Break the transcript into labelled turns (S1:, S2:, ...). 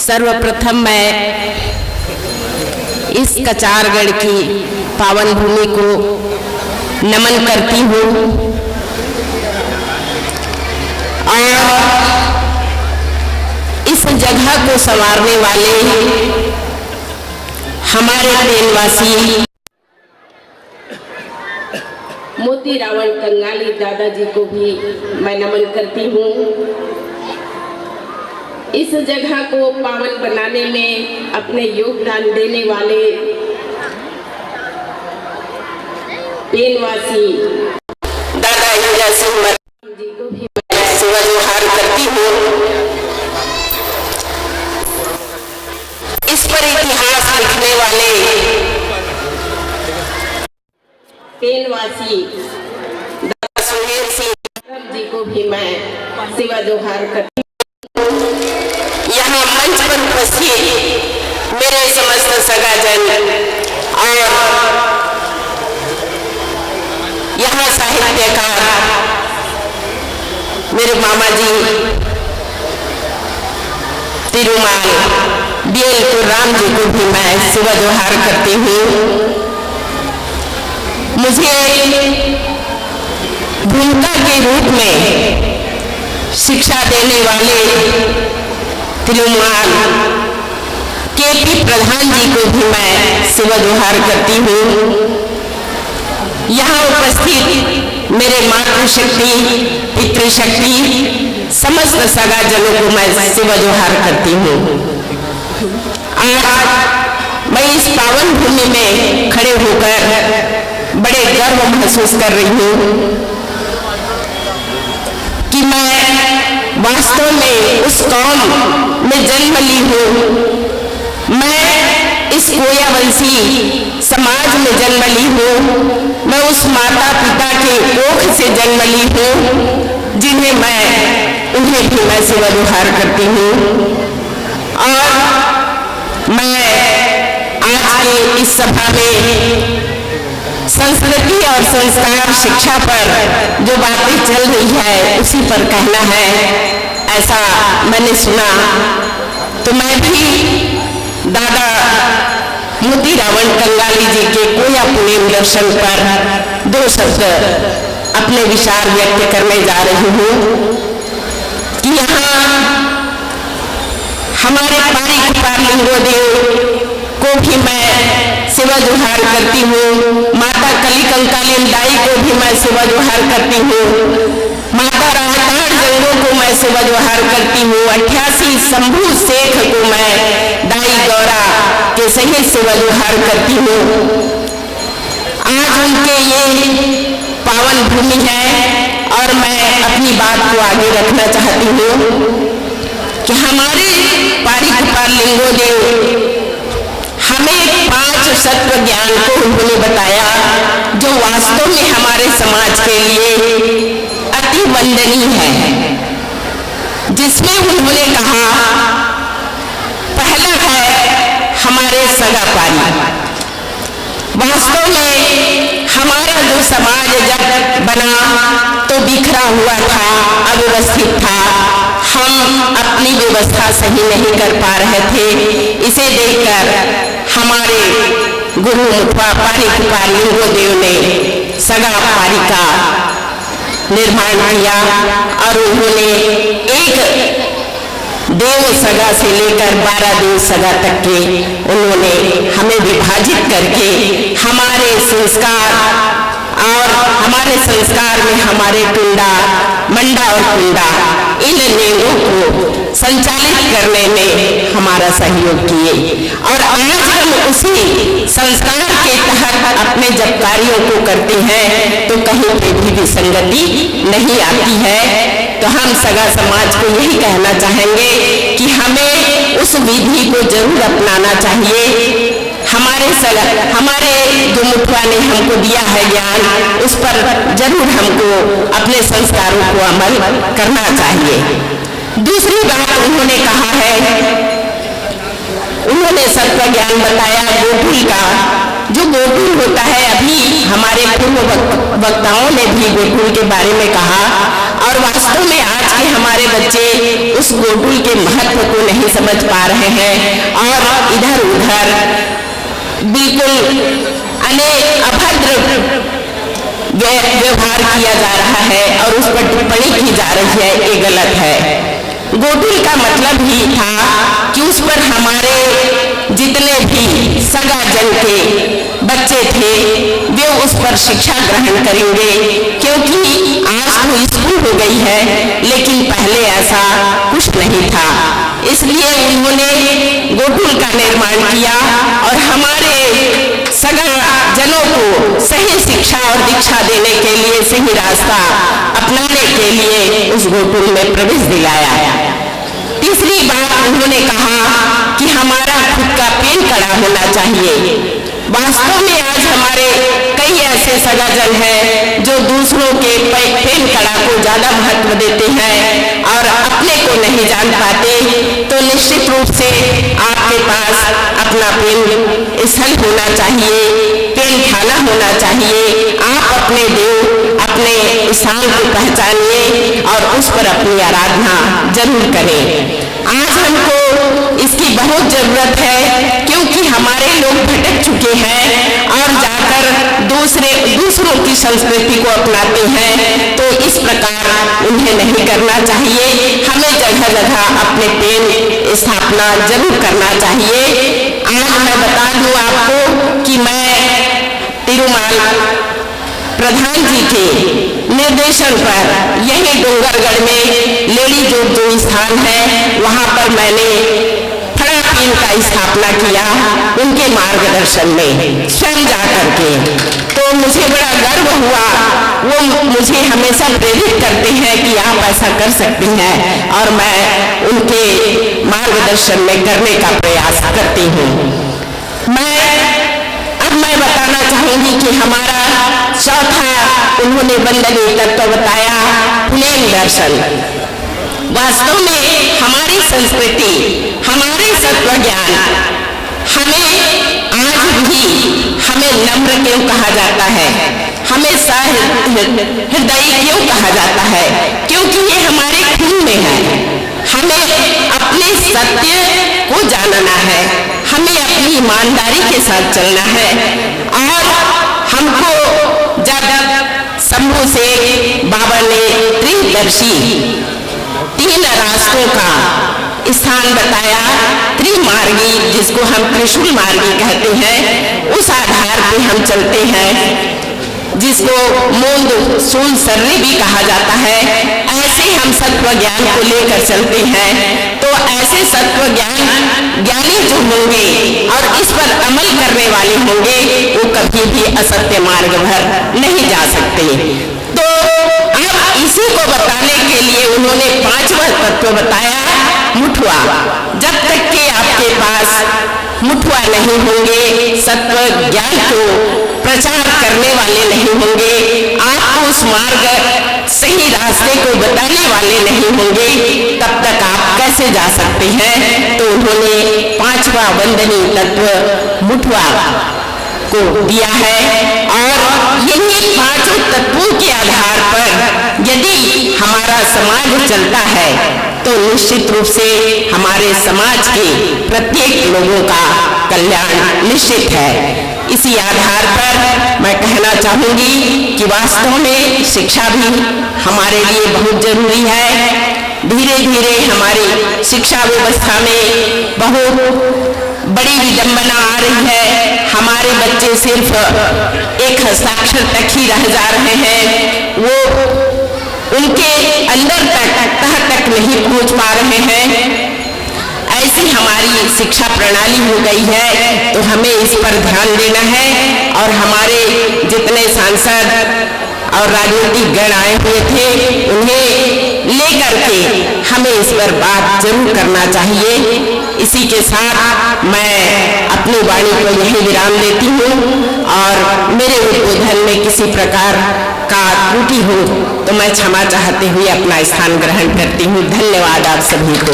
S1: सर्वप्रथम मैं इस कचारगढ़ की पावन भूमि को नमन करती हूँ और इस जगह को संवारने वाले हमारे प्रेमवासी मोती रावण कंगाली दादाजी को भी मैं नमन करती हूँ। इस जगह को पावन बनाने में अपने योगदान देने वाले प्रेमवासी दादा युजा सिंह जी को भी मैं सेवा जोहार करती हूँ। इस पर इतिहास लिखने वाले प्रेमवासी दादा सुहेल सिंह जी को भी मैं सेवा जोहार करती हूँ। यहाँ मंच पर उपस्थित मेरे समस्त सगाजन और यहाँ साहित्यकार मेरे मामा जी तिरुमाल BL कुर्राम जी को भी मैं सेवा जोहार करती हूँ। मुझे भूमिका के रूप में शिक्षा देने वाले तिरुमाल KP प्रधान जी को भी मैं सेवा जोहार करती हूँ। यहाँ उपस्थित मेरे मातृशक्ति पितृशक्ति समस्त सगाजनों को मैं सेवा जोहार करती हूँ। आज मैं इस पावन भूमि में खड़े होकर बड़े गर्व महसूस कर रही हूँ कि मैं वास्तव में उस कौम में जन्म ली हूँ। मैं इस कोयावंशी समाज में जन्म ली हूँ। मैं उस माता पिता के कोख से जन्म ली हूँ जिन्हें उन्हें भी मैं सेवा जोहार करती हूँ। और मैं आज के इस सभा में संस्कृति और संस्कार शिक्षा पर जो बातें चल रही है उसी पर कहना है, ऐसा मैंने सुना। तो मैं भी दादा मोती रावण कंगाली जी के कोया पुण्य दर्शन पर 2 शब्द अपने विचार व्यक्त करने जा रही हूँ कि यहाँ हमारे पारिक पारलिंगोदेव को भी मैं सेवा जोहार करती हूँ। माता कली कंकालीन दाई को भी मैं सेवा जोहार करती हूँ। माता राहताड़ जंगों को मैं सेवा जोहार करती हूँ। 88 शंभू शेख को मैं दाई गौरा के सहित सेवा जोहार करती हूँ। आज उनके ये पावन भूमि है और मैं अपनी बात को आगे रखना चाहती हूँ कि हमारे पारिक पारलिंगोदेव हमें 5 सत्व ज्ञान को उन्होंने बताया जो वास्तव में हमारे समाज के लिए अति वंदनीय है। जिसमें उन्होंने कहा, पहला है हमारे सगा पारी। वास्तव में हमारा जो समाज जब बना तो बिखरा हुआ था, अव्यवस्थित था। हम अपनी व्यवस्था सही नहीं कर पा रहे थे। इसे देखकर हमारे गुरु मुठवा पारिक पारलिंगोदेव ने सगा पारी का निर्माण किया और उन्होंने एक देव सगा से लेकर 12 देव सगा तक के उन्होंने हमें विभाजित करके हमारे संस्कार में हमारे टुंडा मंडा और कुंडा इन नेमों को संचालित करने में हमारा सहयोग किए। और आज हम उसी संस्कार के तहत अपने जब कार्यों को करते हैं तो कहीं पे भी विसंगति नहीं आती है। तो हम सगा समाज को यही कहना चाहेंगे कि हमें उस विधि को जरूर अपनाना चाहिए। हमारे जो मुठवा ने हमको दिया है ज्ञान, उस पर जरूर हमको अपने संस्कारों को अमल करना चाहिए। दूसरी बात उन्होंने कहा है, उन्होंने सत्व ज्ञान बताया गोकुल का। जो गोकुल होता है, अभी हमारे पूर्व वक्ताओं ने भी गोकुल के बारे में कहा और वास्तव में आज के हमारे बच्चे उस गोकुल के महत्व को नहीं समझ पा रहे हैं और इधर उधर बिल्कुल अभद्र व्यवहार किया जा रहा है और उस पर टिप्पणी की जा रही है, ये गलत है। गोकुल का मतलब ही था कि उस पर हमारे जितने भी सगा जन के बच्चे थे वे उस पर शिक्षा ग्रहण करेंगे, क्योंकि आज तो स्कूल हो गई है लेकिन पहले ऐसा कुछ नहीं था। इसलिए उन्होंने गोकुल का निर्माण किया और हमारे सगा जनों को सही शिक्षा और दीक्षा देने के लिए, सही रास्ता अपनाने के लिए उस गोकुल में प्रवेश दिलाया। तीसरी बात उन्होंने कहा कि हमारा खुद का पेन कड़ा होना चाहिए। वास्तव में आज हमारे कई ऐसे सगाजन हैं जो दूसरों के पेन कड़ा को ज्यादा महत्व देते हैं और अपने को नहीं जान पाते। तो निश्चित रूप से आपके पास अपना पेन स्थल होना चाहिए, पेन खाना होना चाहिए। आप अपने देव, अपने स्थान को पहचानिए और उस पर अपनी आराधना जरूर करें। आज हमको इसकी बहुत जरूरत है, क्योंकि हमारे लोग भटक चुके हैं और जाकर दूसरों की संस्कृति को अपनाते हैं। तो इस प्रकार उन्हें नहीं करना चाहिए। हमें जगह जगह अपने पेन स्थापना जरूर करना चाहिए। आज मैं बता दूं आपको कि मैं तिरुमाल प्रधान जी के निर्देशन पर यही डोंगरगढ़ में लेडी जोग जो स्थान है वहां पर मैंने फड़ा पेन का स्थापना किया, उनके मार्गदर्शन में स्वयं जा करके। तो मुझे बड़ा गर्व हुआ। वो मुझे हमेशा प्रेरित करते हैं कि आप ऐसा कर सकती हैं और मैं उनके मार्गदर्शन में करने का प्रयास करती हूँ। मैं बताना चाहूंगी कि हमारा चौथा उन्होंने वंदनीय तत्व बताया, पुलेन दर्शन। वास्तव में हमारी संस्कृति, हमारे सत्व ज्ञान, हमें नम्र क्यों कहा जाता है, हमें हृदय क्यों कहा जाता है? क्योंकि ये हमारे खून में है। हमें अपने सत्य को जानना है, हमें अपनी ईमानदारी के साथ चलना है और हमको जब शंभू से बाबा ने त्रिदर्शी 3 रास्तों का स्थान बताया, त्रिमार्गी जिसको हम त्रिशूल मार्गी कहते हैं, उस आधार पे हम चलते हैं, जिसको मूंद सूल सर्री भी कहा जाता है। ऐसे हम सत्व ज्ञान को लेकर चलते हैं। तो ऐसे सत्व ज्ञानी जो होंगे और इस पर अमल करने वाले होंगे, वो कभी भी असत्य मार्ग भर नहीं जा सकते। तो अब इसी को बताने के लिए उन्होंने 5वां तत्व बताया, मुठुआ। जब तक कि आपके पास मुठुआ नहीं होंगे, सत्व ज्ञान को प्रचार करने वाले नहीं होंगे, आपको उस मार्ग सही रास्ते को बताने वाले नहीं होंगे, तब तक आप कैसे जा सकते हैं? तो उन्होंने 5वां वंदनीय तत्व मुठुआ को दिया है और यही 5 तत्वों के आधार पर यदि हमारा समाज चलता है तो निश्चित रूप से हमारे समाज के प्रत्येक लोगों का कल्याण निश्चित है। इसी आधार पर मैं कहना चाहूंगी कि वास्तव में शिक्षा भी हमारे लिए बहुत जरूरी है। धीरे धीरे हमारी शिक्षा व्यवस्था में बहुत बड़ी विडंबना आ रही है। हमारे बच्चे सिर्फ एक हस्ताक्षर तक ही रह जा रहे हैं, वो उनके अंदर तह तक नहीं पहुंच पा रहे हैं। ऐसी हमारी शिक्षा प्रणाली हो गई है। तो हमें इस पर ध्यान देना है और हमारे जितने सांसद और राजनीतिक गण आए हुए थे उन्हें लेकर के हमें इस पर बात जरूर करना चाहिए। इसी के साथ मैं अपनी वाणी को यही विराम देती हूँ और मेरे उद्बोधन में किसी प्रकार का त्रुटि हो तो मैं क्षमा चाहते हुए अपना स्थान ग्रहण करती हूँ। धन्यवाद आप सभी को।